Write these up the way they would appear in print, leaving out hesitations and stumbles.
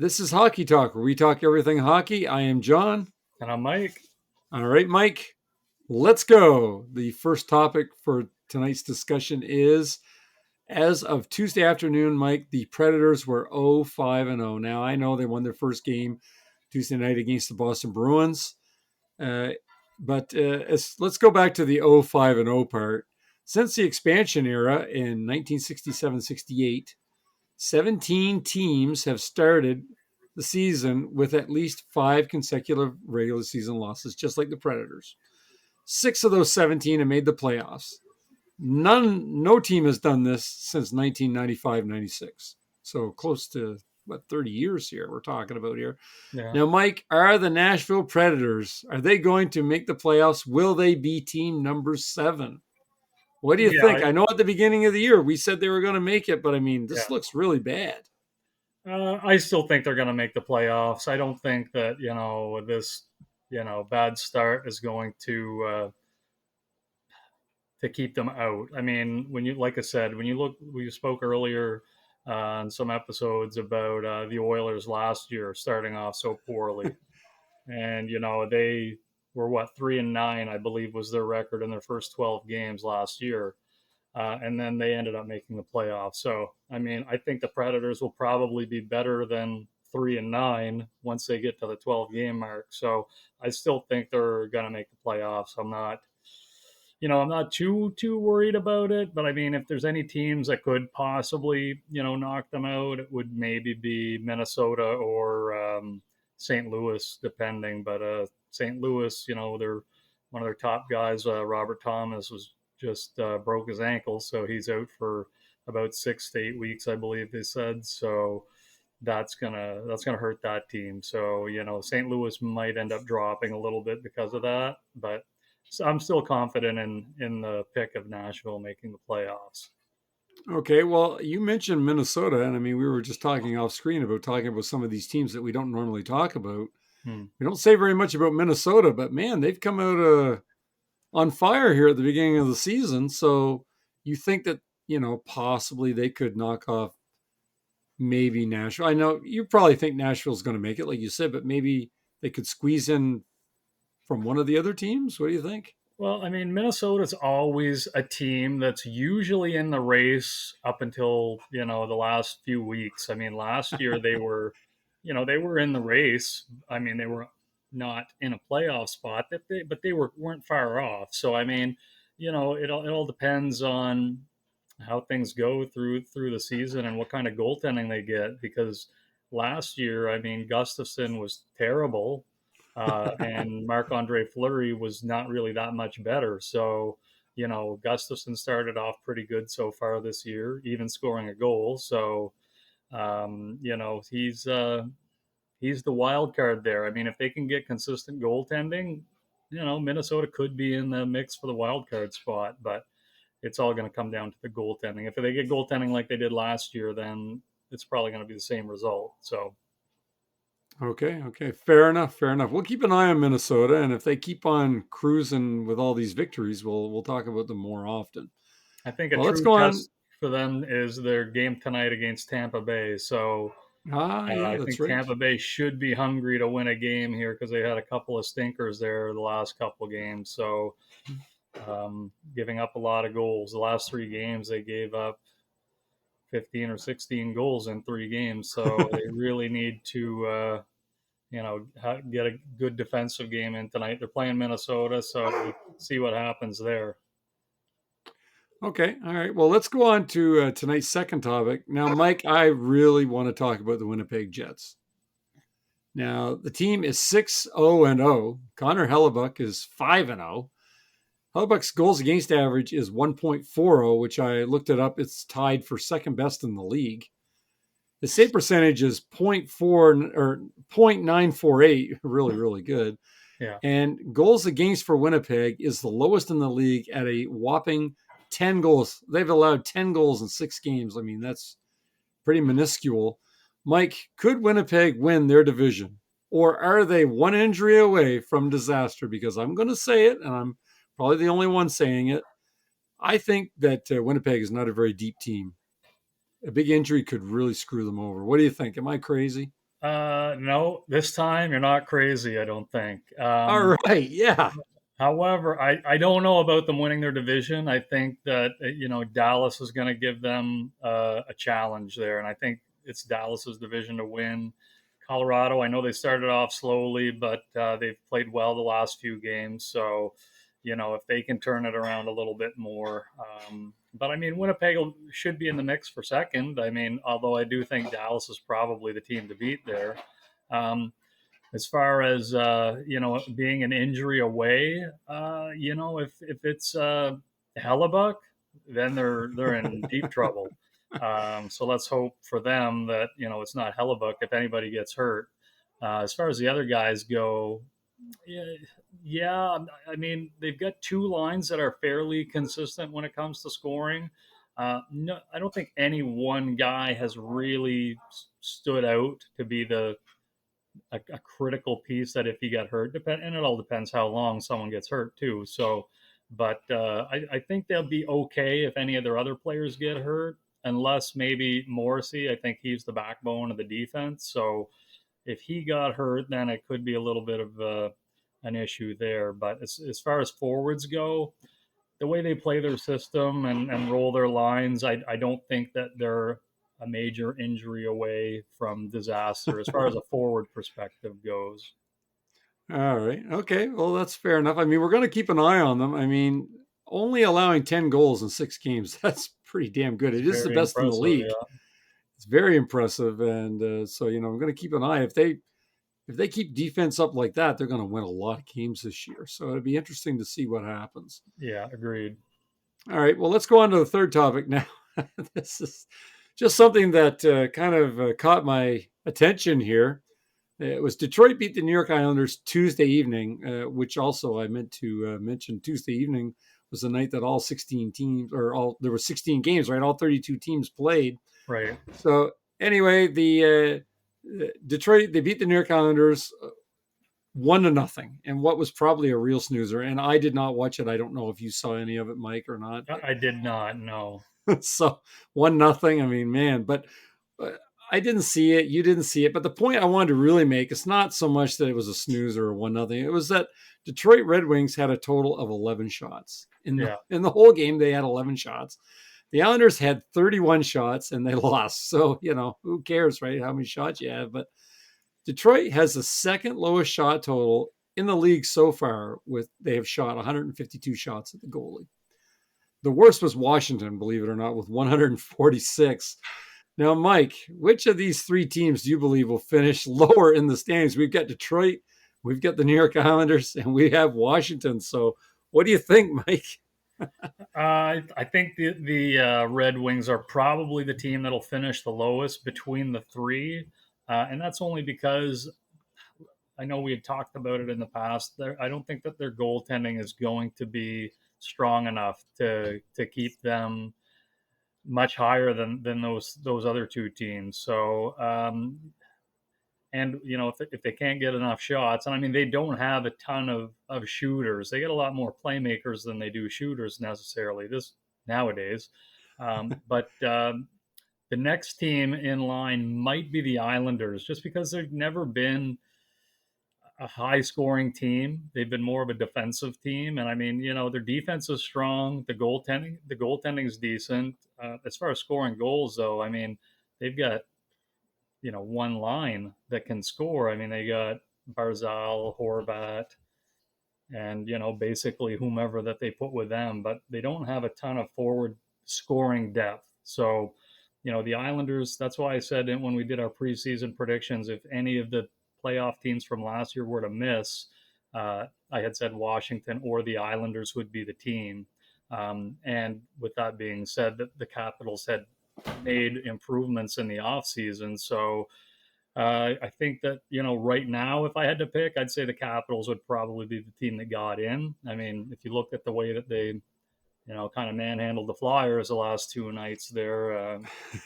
This is Hockey Talk, where we talk everything hockey. I am John. And I'm Mike. All right, Mike, let's go. The first topic for tonight's discussion is, as of Tuesday afternoon, Mike, the Predators were 0-5-0. Now, I know they won their first game Tuesday night against the Boston Bruins, but let's go back to the 0-5-0 part. Since the expansion era in 1967-68, 17 teams have started the season with at least 5 consecutive regular season losses, just like the Predators. 6 of those 17 have made the playoffs. No team has done this since 1995-96. So close to 30 years here we're talking about here. Yeah. Now, Mike, are the Nashville Predators, are they going to make the playoffs? Will they be team number 7? What do you think? I know at the beginning of the year we said they were going to make it, but I mean, this looks really bad. I still think they're going to make the playoffs. I don't think that, this, bad start is going to keep them out. I mean, like I said, we spoke earlier on some episodes about the Oilers last year starting off so poorly. And, they were 3-9, I believe was their record in their first 12 games last year. And then they ended up making the playoffs. So, I mean, I think the Predators will probably be better than 3-9 once they get to the 12 game mark. So I still think they're going to make the playoffs. I'm not too worried about it, but I mean, if there's any teams that could possibly, knock them out, it would maybe be Minnesota or St. Louis, depending. But St. Louis, they're one of their top guys, Robert Thomas, was just broke his ankle, so he's out for about 6 to 8 weeks, I believe they said. So that's gonna hurt that team. So St. Louis might end up dropping a little bit because of that, but I'm still confident in the pick of Nashville making the playoffs. Okay, well, you mentioned Minnesota, and I mean, we were just talking off screen about talking about some of these teams that we don't normally talk about. We don't say very much about Minnesota, but man, they've come out on fire here at the beginning of the season. So you think that, possibly they could knock off maybe Nashville. I know you probably think Nashville's going to make it, like you said, but maybe they could squeeze in from one of the other teams. What do you think? Well, I mean, Minnesota's always a team that's usually in the race up until, the last few weeks. I mean, last year they were in the race. I mean, they were not in a playoff spot, but they weren't far off. So, I mean, it all depends on how things go through the season and what kind of goaltending they get, because last year, I mean, Gustafson was terrible. And Marc-Andre Fleury was not really that much better. So, Gustafson started off pretty good so far this year, even scoring a goal. So, he's the wild card there. I mean, if they can get consistent goaltending, Minnesota could be in the mix for the wild card spot, but it's all going to come down to the goaltending. If they get goaltending like they did last year, then it's probably going to be the same result. So, Okay. Fair enough. We'll keep an eye on Minnesota, and if they keep on cruising with all these victories, we'll talk about them more often. I think a Well, let's true go on. test for them is their game tonight against Tampa Bay. So Yeah, I that's think right. Tampa Bay should be hungry to win a game here because they had a couple of stinkers there the last couple of games. So giving up a lot of goals. The last 3 games, they gave up 15 or 16 goals in 3 games. So they really need to, get a good defensive game in tonight. They're playing Minnesota, so we'll see what happens there. Okay, all right. Well, let's go on to tonight's second topic. Now, Mike, I really want to talk about the Winnipeg Jets. Now, the team is 6-0-0. Connor Hellebuck is 5-0. Hellebuck's goals against average is 1.40, which I looked it up. It's tied for second best in the league. The save percentage is 0.948, really, really good. Yeah. And goals against for Winnipeg is the lowest in the league at a whopping 10 goals. They've allowed 10 goals in 6 games. I mean, that's pretty minuscule. Mike, could Winnipeg win their division? Or are they one injury away from disaster? Because I'm going to say it, and I'm probably the only one saying it. I think that Winnipeg is not a very deep team. A big injury could really screw them over. What do you think? Am I crazy? No, this time you're not crazy, I don't think. All right, yeah. However, I don't know about them winning their division. I think that Dallas is going to give them a challenge there, and I think it's Dallas's division to win. Colorado, I know they started off slowly, but they've played well the last few games. So, if they can turn it around a little bit more. But I mean, Winnipeg should be in the mix for second. I mean, although I do think Dallas is probably the team to beat there. Um, as far as being an injury away, if it's Hellebuck, then they're in deep trouble. So let's hope for them that it's not Hellebuck if anybody gets hurt. As far as the other guys go, yeah, yeah, I mean they've got two lines that are fairly consistent when it comes to scoring. No, I don't think any one guy has really stood out to be a critical piece that if he got hurt, and it all depends how long someone gets hurt too. So, but I think they'll be okay if any of their other players get hurt, unless maybe Morrissey. I think he's the backbone of the defense. So if he got hurt, then it could be a little bit of an issue there. But as far as forwards go, the way they play their system and roll their lines, I don't think that they're a major injury away from disaster as far as a forward perspective goes. All right. Okay. Well, that's fair enough. I mean, we're going to keep an eye on them. I mean, only allowing 10 goals in 6 games, that's pretty damn good. It's It is the very best in the impressive. league. Yeah. It's very impressive. And so, I'm going to keep an eye. If they keep defense up like that, they're going to win a lot of games this year. So it'd be interesting to see what happens. Yeah. Agreed. All right. Well, let's go on to the third topic now. This is just something that kind of caught my attention here. It was Detroit beat the New York Islanders Tuesday evening, which also I meant to mention. Tuesday evening was the night that all 16 teams, there were 16 games, right? All 32 teams played. Right. So anyway, the Detroit, they beat the New York Islanders 1-0, and what was probably a real snoozer. And I did not watch it. I don't know if you saw any of it, Mike, or not. I did not know. So 1-0. I mean, man, but I didn't see it. You didn't see it. But the point I wanted to really make is not so much that it was a snoozer or 1-0. It was that Detroit Red Wings had a total of 11 shots in the whole game. They had 11 shots. The Islanders had 31 shots and they lost. So who cares, right? How many shots you have? But Detroit has the second lowest shot total in the league so far. They have shot 152 shots at the goalie. The worst was Washington, believe it or not, with 146. Now, Mike, which of these three teams do you believe will finish lower in the standings? We've got Detroit, we've got the New York Islanders, and we have Washington. So what do you think, Mike? I think the Red Wings are probably the team that'll finish the lowest between the three, and that's only because I know we had talked about it in the past. I don't think that their goaltending is going to be strong enough to keep them much higher than those other two teams. So, and if they can't get enough shots, and I mean they don't have a ton of shooters. They get a lot more playmakers than they do shooters necessarily this nowadays. But the next team in line might be the Islanders, just because they've never been a high scoring team. They've been more of a defensive team. And I mean, their defense is strong. The goaltending is decent. As far as scoring goals though, I mean, they've got, one line that can score. I mean, they got Barzal, Horvat, and, basically whomever that they put with them, but they don't have a ton of forward scoring depth. So, the Islanders, that's why I said when we did our preseason predictions, if any of the playoff teams from last year were to miss, I had said Washington or the Islanders would be the team. And with that being said, the Capitals had made improvements in the offseason. So I think that, right now, if I had to pick, I'd say the Capitals would probably be the team that got in. I mean, if you look at the way that they, kind of manhandled the Flyers the last two nights there,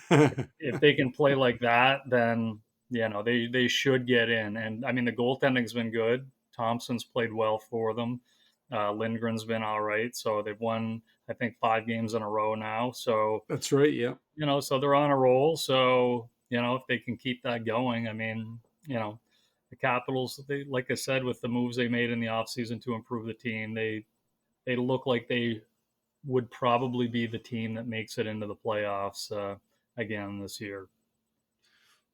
if they can play like that, then, they should get in. And I mean, the goaltending's been good. Thompson's played well for them. Lindgren's been all right. So they've won, I think, 5 games in a row now. So, That's right. Yeah. so they're on a roll. So, if they can keep that going, I mean, you know, the Capitals, they, like I said, with the moves they made in the offseason to improve the team, they look like they would probably be the team that makes it into the playoffs again this year.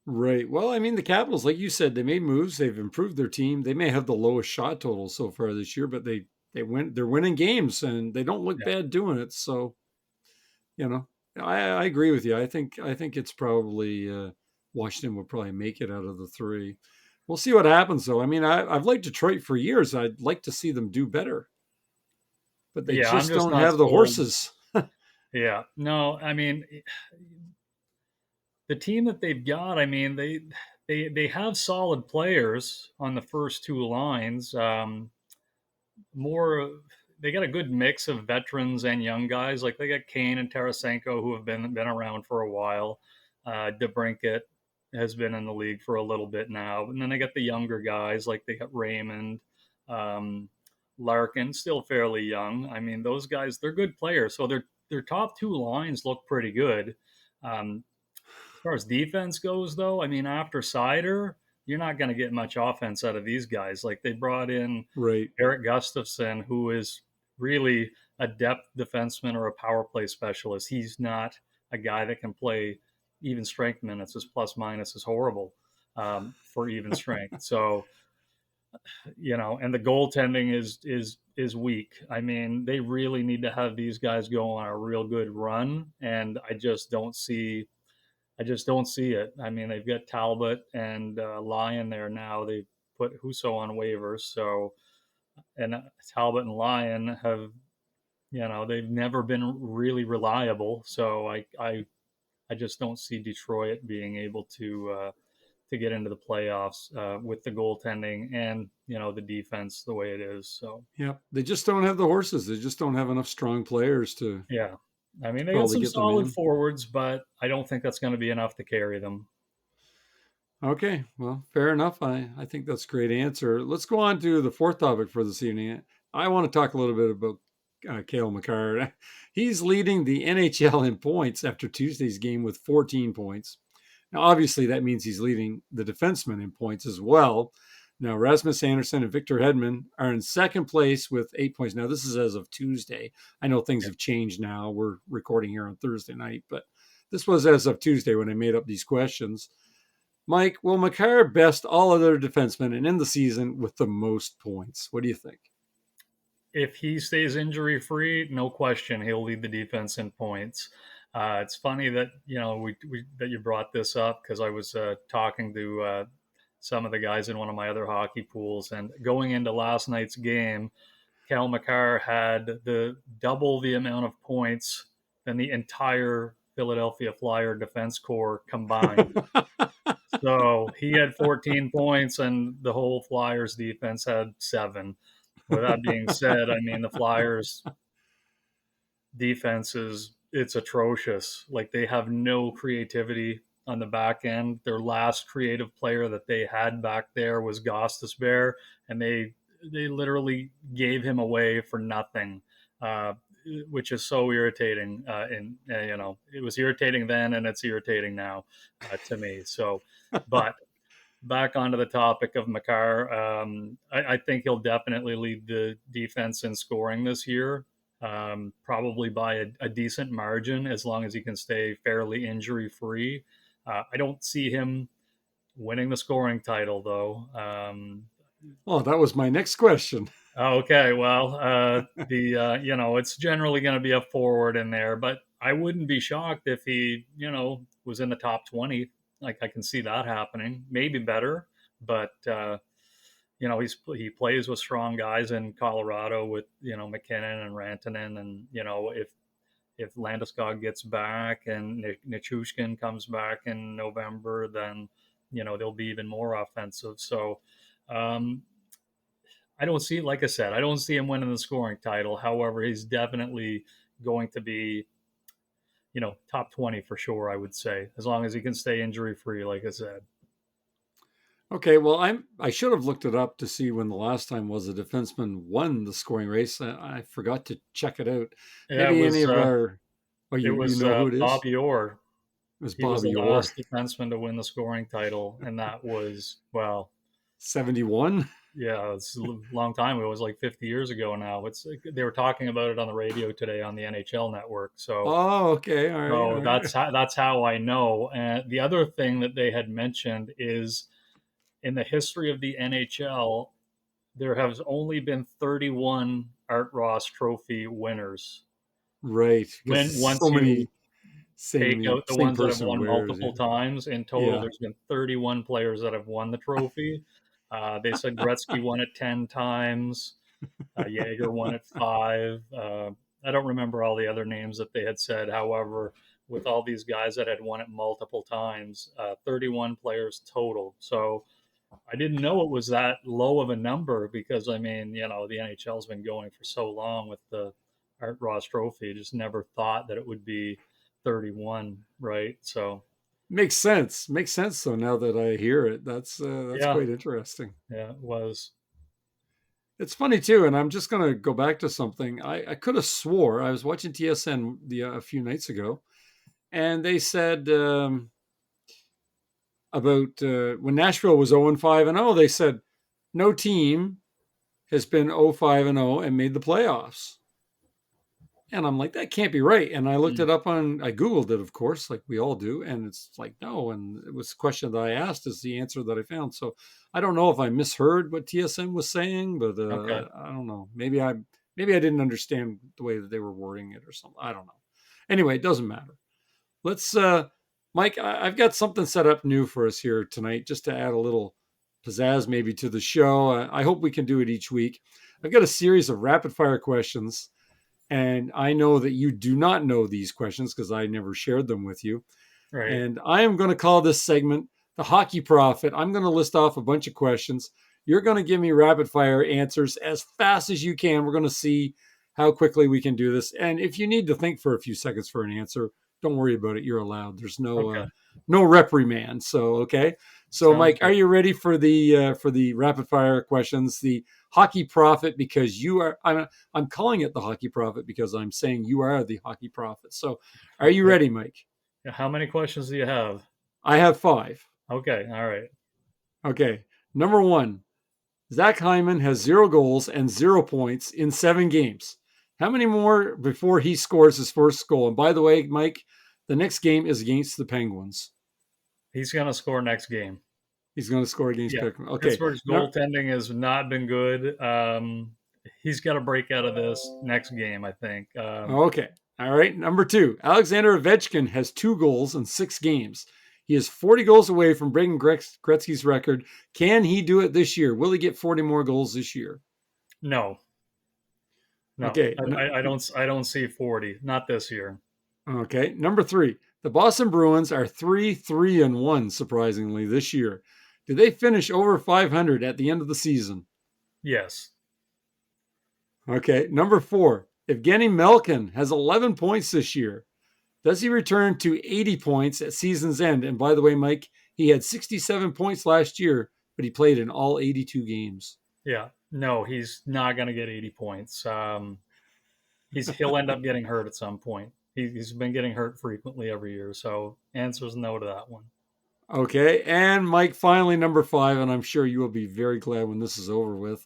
Right. Well, I mean, the Capitals, like you said, they made moves. They've improved their team. They may have the lowest shot total so far this year, but they're winning games and they don't look Yeah. bad doing it. So, you know, I agree with you. I think it's probably Washington will probably make it out of the three. We'll see what happens though. I mean, I've liked Detroit for years. I'd like to see them do better, but they Yeah, I'm just just don't not have the sold. horses. Yeah. No, I mean, the team that they've got, I mean, they have solid players on the first two lines. More, they got a good mix of veterans and young guys. Like they got Kane and Tarasenko who have been around for a while. DeBrincat has been in the league for a little bit now, and then they got the younger guys like they got Raymond, um, Larkin, still fairly young. I mean, those guys they're good players. So their top two lines look pretty good. As far as defense goes, though, I mean, after Sider, you're not going to get much offense out of these guys. Like they brought in Right. Eric Gustafson, who is really a depth defenseman or a power play specialist. He's not a guy that can play even strength minutes. His plus minus is horrible for even strength. So and the goaltending is weak. I mean, they really need to have these guys go on a real good run, and I just don't see it. I mean, they've got Talbot and Lyon there now. They put Husso on waivers, so and Talbot and Lyon have they've never been really reliable. So I just don't see Detroit being able to get into the playoffs with the goaltending and the defense the way it is. So Yeah. They just don't have the horses. They just don't have enough strong players to yeah, I mean they got probably some get them solid in. forwards, but I don't think that's going to be enough to carry them. Okay, well, fair enough. I think that's a great answer. Let's go on to the fourth topic for this evening. I want to talk a little bit about Cale Makar. He's leading the NHL in points after Tuesday's game with 14 points. Now, obviously, that means he's leading the defensemen in points as well. Now, Rasmus Anderson and Victor Hedman are in second place with 8 points. Now, this is as of Tuesday. I know things Yeah. have changed now. We're recording here on Thursday night, but this was as of Tuesday when I made up these questions. Mike, will Makar best all other defensemen and end the season with the most points? What do you think? If he stays injury free, no question, he'll lead the defense in points. It's funny that that you brought this up because I was talking to some of the guys in one of my other hockey pools, and going into last night's game, Cale Makar had the double the amount of points than the entire Philadelphia Flyer defense corps combined. So he had 14 points, and the whole Flyers defense had 7. With that being said, I mean the Flyers defense it's atrocious. Like they have no creativity on the back end. Their last creative player that they had back there was Gostisbehere, and they literally gave him away for nothing, uh, which is so irritating. And it was irritating then, and it's irritating now to me. So, but back onto the topic of Makar, I think he'll definitely lead the defense in scoring this year, probably by a decent margin, as long as he can stay fairly injury free. I don't see him winning the scoring title, though. Oh, that was my next question. Okay, well, it's generally going to be a forward in there, but I wouldn't be shocked if he was in the top 20. Like I can see that happening, maybe better, but he plays with strong guys in Colorado with McKinnon and Rantanen, and if Landeskog gets back and Nichushkin comes back in November, then they'll be even more offensive. So. I don't see, like I said, I don't see him winning the scoring title. However, he's definitely going to be, top 20 for sure, I would say, as long as he can stay injury free, like I said. Okay, well, I should have looked it up to see when the last time was a defenseman won the scoring race. I forgot to check it out. Yeah, Maybe any of our, oh, it you was know who it is? Bobby Orr. was He was the Bobby Orr. last defenseman to win the scoring title, and that was, well, 71. yeah, it's a long time. It was like 50 years ago now. They were talking about it on the radio today on the NHL network. So Oh, okay. All right. All so right. that's how I know. And the other thing that they had mentioned is in the history of the NHL, there has only been 31 Art Ross Trophy winners. Right. Because When so once you many take out the same ones that have person won wears. multiple times, in total, Yeah. there's been 31 players that have won the trophy. They said Gretzky won it 10 times. Jaeger won it 5. I don't remember all the other names that they had said. However, with all these guys that had won it multiple times, 31 players total. So I didn't know it was that low of a number because, I mean, the NHL's been going for so long with the Art Ross Trophy. Just never thought that it would be 31, right? So, Makes sense. Makes sense. So now that I hear it, that's yeah, quite interesting. yeah, it was. It's funny too, and I'm just going to go back to something. I could have swore I was watching TSN a few nights ago, and they said about when Nashville was 0-5 and 0, they said no team has been 0-5 and 0 and made the playoffs. And I'm like, that can't be right. And I looked Mm, it up I Googled it, of course, like we all do. And it's like, no. And it was a question that I asked is the answer that I found. So I don't know if I misheard what TSN was saying, but okay. I don't know. Maybe I didn't understand the way that they were wording it or something. I don't know. Anyway, it doesn't matter. Let's, Mike, I've got something set up new for us here tonight just to add a little pizzazz maybe to the show. I hope we can do it each week. I've got a series of rapid fire questions, and I know that you do not know these questions because I never shared them with you. Right. And I am going to call this segment the Hockey Prophet. I'm going to list off a bunch of questions. You're going to give me rapid fire answers as fast as you can. We're going to see how quickly we can do this. And if you need to think for a few seconds for an answer, don't worry about it. You're allowed. There's Okay. no reprimand. So okay. So Sounds Mike, are good. you ready for the rapid fire questions? The Hockey Prophet, because you are. I'm calling it the Hockey Prophet because I'm saying you are the Hockey Prophet. So, are you Okay. ready, Mike? How many questions do you have? I have 5. Okay. All right. Okay. Number 1, Zach Hyman has 0 goals and 0 points in 7 games. How many more before he scores his first goal? And by the way, Mike, the next game is against the Penguins. He's going to score next game. He's going to score against Yeah. Penguins. Okay. Pittsburgh's No, goaltending has not been good. He's got to break out of this next game, I think. okay. All right. Number 2, Alexander Ovechkin has 2 goals in 6 games. He is 40 goals away from breaking Gretzky's record. Can he do it this year? Will he get 40 more goals this year? No, no, Okay. I don't see 40. Not this year. Okay. Number 3, the Boston Bruins are 3-1, surprisingly, this year. Do they finish over 500 at the end of the season? Yes. Okay. Number 4, Evgeny Malkin has 11 points this year. Does he return to 80 points at season's end? And by the way, Mike, he had 67 points last year, but he played in all 82 games. Yeah. No, he's not going to get 80 points. He'll end up getting hurt at some point. He's been getting hurt frequently every year. So answer's no to that one. Okay. And Mike, finally, number 5, and I'm sure you will be very glad when this is over with.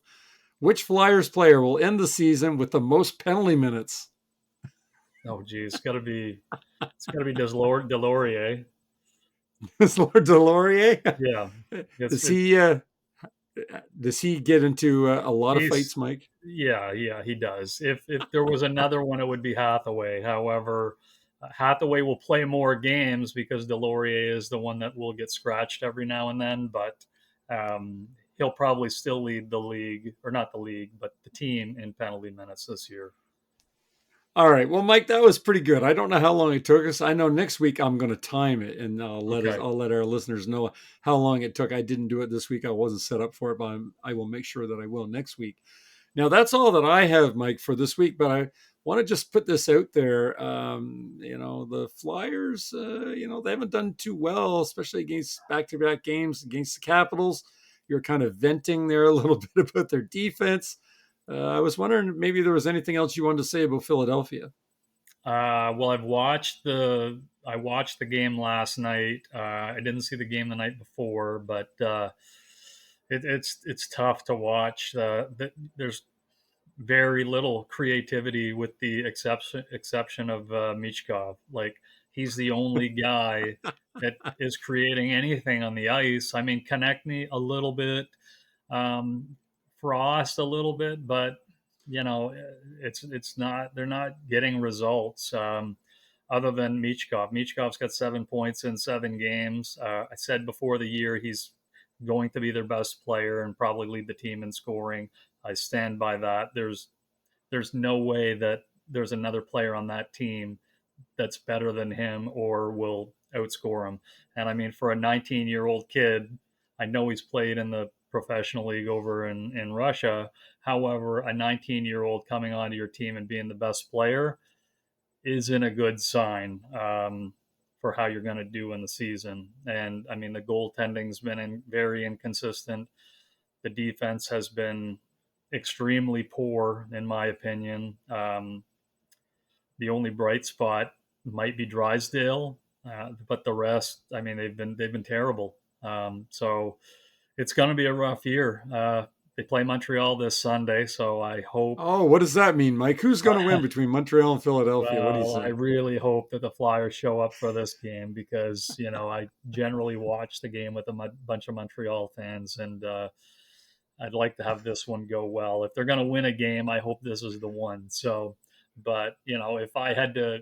Which Flyers player will end the season with the most penalty minutes? Oh, geez, it's got to be Delorier. Is Lord Delorier? Yeah, it's Does it, he uh, does he get into a lot of he's fights, Mike? yeah, he does. If there was another one, it would be Hathaway. However, Hathaway will play more games because Delorier is the one that will get scratched every now and then. But um, he'll probably still lead the league, or not the league, but the team in penalty minutes this year. All right. Well, Mike, that was pretty good. I don't know how long it took us. I know next week I'm going to time it, and Okay. I'll let our listeners know how long it took. I didn't do it this week. I wasn't set up for it, but I will make sure that I will next week. Now, that's all that I have, Mike, for this week. But I want to just put this out there. The Flyers, they haven't done too well, especially against back-to-back games against the Capitals. You're kind of venting there a little bit about their defense. I was wondering maybe there was anything else you wanted to say about Philadelphia. Well, I've watched the I watched the game last night. I didn't see the game the night before, but it's tough to watch. There's very little creativity with the exception of Michkov. Like he's the only guy that is creating anything on the ice. I mean, Konechny a little bit, um, Frost a little bit, but you know, it's not they're not getting results. Other than Michkov, Michkov's got 7 points in 7 games. I said before the year he's going to be their best player and probably lead the team in scoring. I stand by that. There's no way that there's another player on that team that's better than him or will outscore him. And I mean, for a 19-year-old kid, I know he's played in the professional league over in Russia. However, a 19-year-old coming onto your team and being the best player isn't a good sign for how you're going to do in the season. And I mean, the goaltending's been very inconsistent. The defense has been extremely poor, in my opinion. The only bright spot might be Drysdale, but the rest, I mean, they've been terrible. So it's going to be a rough year. They play Montreal this Sunday, so I hope. Oh, what does that mean, Mike? Who's going to win between Montreal and Philadelphia? What do you Well, I say? really hope that the Flyers show up for this game because I generally watch the game with a bunch of Montreal fans, and I'd like to have this one go well. If they're going to win a game, I hope this is the one. So, but if I had to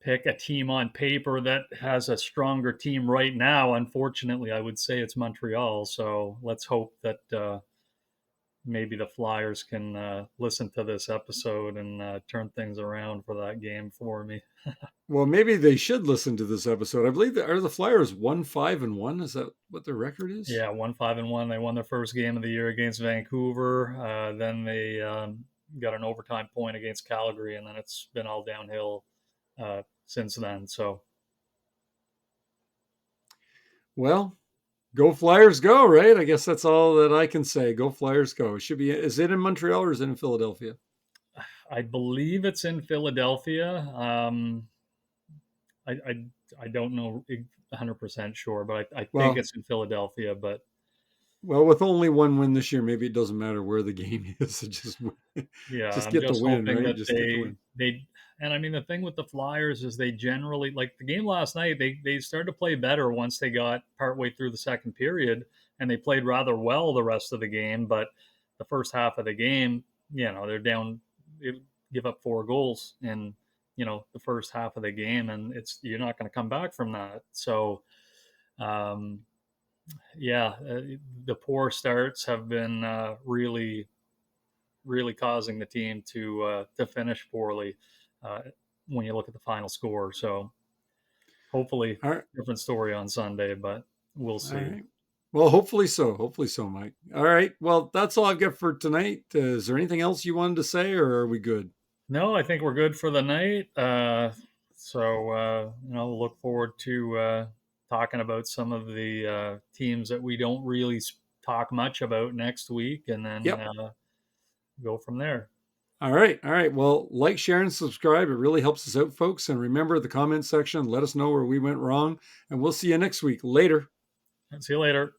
pick a team on paper that has a stronger team right now, unfortunately, I would say it's Montreal. So let's hope that maybe the Flyers can listen to this episode and turn things around for that game for me. Well, maybe they should listen to this episode. I believe are the Flyers 1-5-1? Is that what their record is? Yeah, 1-5-1. They won their first game of the year against Vancouver. Then they got an overtime point against Calgary, and then it's been all downhill since then. So, Well, go Flyers, go! Right? I guess that's all that I can say. Go Flyers, go! It should be. Is it in Montreal or is it in Philadelphia? I believe it's in Philadelphia. I don't know 100% sure, but I think Well, it's in Philadelphia. But with only one win this year, maybe it doesn't matter where the game is. yeah, just I'm get the just win, hoping right? that Just get the they win. they and I mean the thing with the Flyers is they generally like the game last night. They started to play better once they got partway through the second period, and they played rather well the rest of the game. But the first half of the game, they're down. They give up 4 goals in the first half of the game, and you're not going to come back from that. So. Um, yeah, the poor starts have been really really causing the team to finish poorly uh, when you look at the final score. So hopefully, All right. different story on Sunday, but we'll All see. right. Well, hopefully so. Hopefully so, Mike. All right. Well, that's all I've got for tonight. Is there anything else you wanted to say, or are we good? No, I think we're good for the night. Look forward to talking about some of the teams that we don't really talk much about next week, and then Yep. go from there. All right. All right. Well, like, share, and subscribe. It really helps us out, folks. And remember the comment section. Let us know where we went wrong. And we'll see you next week. Later. See you later.